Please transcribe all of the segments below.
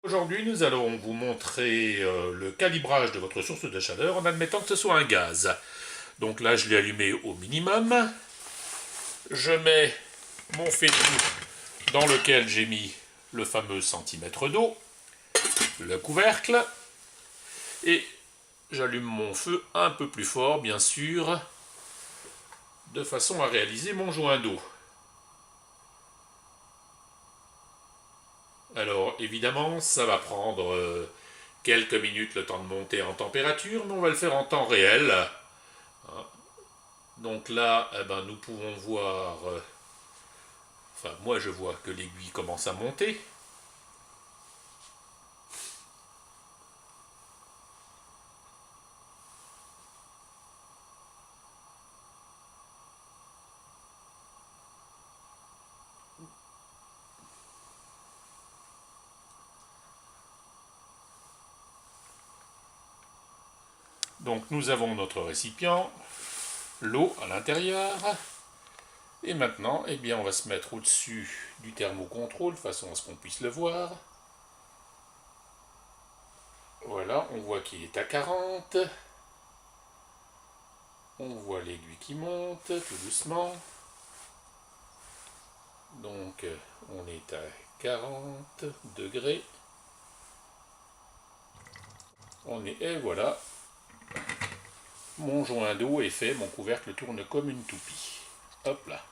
Aujourd'hui, nous allons vous montrer le calibrage de votre source de chaleur en admettant que ce soit un gaz. Donc là, je l'ai allumé au minimum. Je mets mon faitout dans lequel j'ai mis le fameux centimètre d'eau, le couvercle, et j'allume mon feu un peu plus fort, bien sûr, de façon à réaliser mon joint d'eau. Alors évidemment, ça va prendre quelques minutes le temps de monter en température, mais on va le faire en temps réel. Donc là, nous pouvons voir, enfin moi je vois que l'aiguille commence à monter. Donc nous avons notre récipient, l'eau à l'intérieur, et maintenant on va se mettre au-dessus du thermocontrôle de façon à ce qu'on puisse le voir. Voilà, on voit qu'il est à 40. On voit l'aiguille qui monte tout doucement. Donc on est à 40 degrés. Et voilà, mon joint d'eau est fait, mon couvercle tourne comme une toupie. Hop là.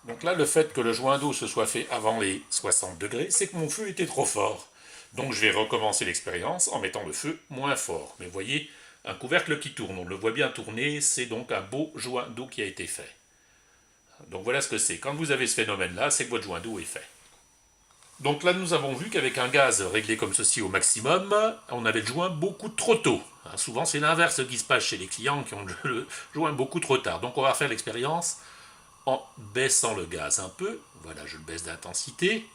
Donc là, le fait que le joint d'eau se soit fait avant les 60 degrés, c'est que mon feu était trop fort. Donc je vais recommencer l'expérience en mettant le feu moins fort. Mais vous voyez, un couvercle qui tourne, on le voit bien tourner, c'est donc un beau joint d'eau qui a été fait. Donc voilà ce que c'est. Quand vous avez ce phénomène-là, c'est que votre joint d'eau est fait. Donc là, nous avons vu qu'avec un gaz réglé comme ceci au maximum, on avait le joint beaucoup trop tôt. Souvent, c'est l'inverse qui se passe chez les clients qui ont le joint beaucoup trop tard. Donc on va faire l'expérience en baissant le gaz un peu. Voilà, je le baisse d'intensité.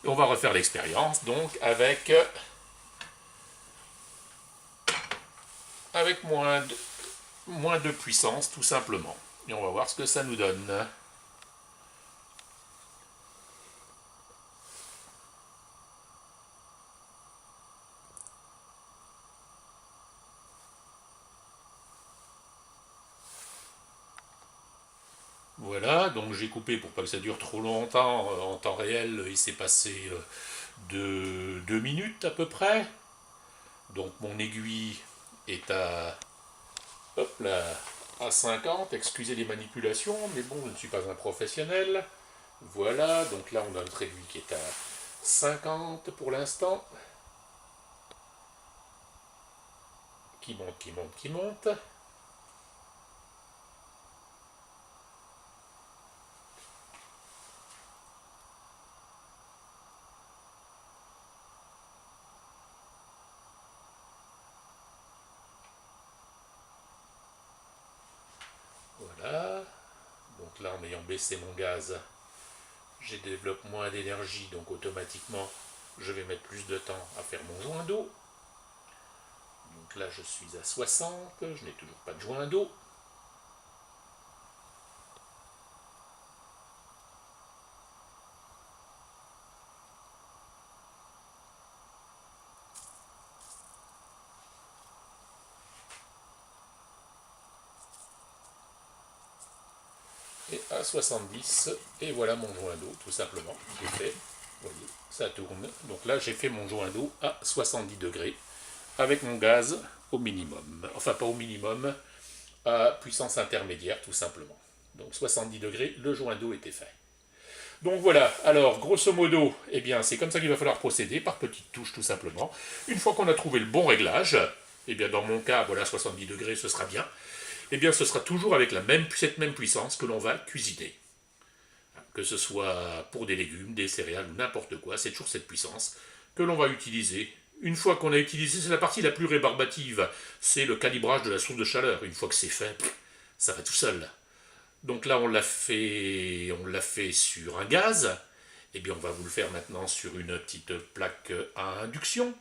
Et on va refaire l'expérience donc avec moins de puissance tout simplement. Et on va voir ce que ça nous donne. Voilà, donc j'ai coupé pour pas que ça dure trop longtemps. En temps réel, il s'est passé 2 minutes à peu près. Donc mon aiguille est hop là, à 50. Excusez les manipulations, mais bon, je ne suis pas un professionnel. Voilà, donc là on a notre aiguille qui est à 50 pour l'instant. Qui monte, qui monte, qui monte. Voilà, donc là en ayant baissé mon gaz, je développe moins d'énergie, donc automatiquement je vais mettre plus de temps à faire mon joint d'eau. Donc là je suis à 60, je n'ai toujours pas de joint d'eau. Et à 70, et voilà mon joint d'eau tout simplement, j'ai fait, vous voyez, ça tourne. Donc là j'ai fait mon joint d'eau à 70 degrés, avec mon gaz au minimum, enfin pas au minimum, à puissance intermédiaire tout simplement. Donc 70 degrés, le joint d'eau était fait. Donc voilà, alors grosso modo, c'est comme ça qu'il va falloir procéder, par petites touches tout simplement. Une fois qu'on a trouvé le bon réglage, dans mon cas, voilà, 70 degrés, ce sera bien, ce sera toujours avec cette même puissance que l'on va cuisiner. Que ce soit pour des légumes, des céréales ou n'importe quoi, c'est toujours cette puissance que l'on va utiliser. Une fois qu'on a utilisé, c'est la partie la plus rébarbative, c'est le calibrage de la source de chaleur. Une fois que c'est fait, ça va tout seul. Donc là, on l'a fait sur un gaz. On va vous le faire maintenant sur une petite plaque à induction.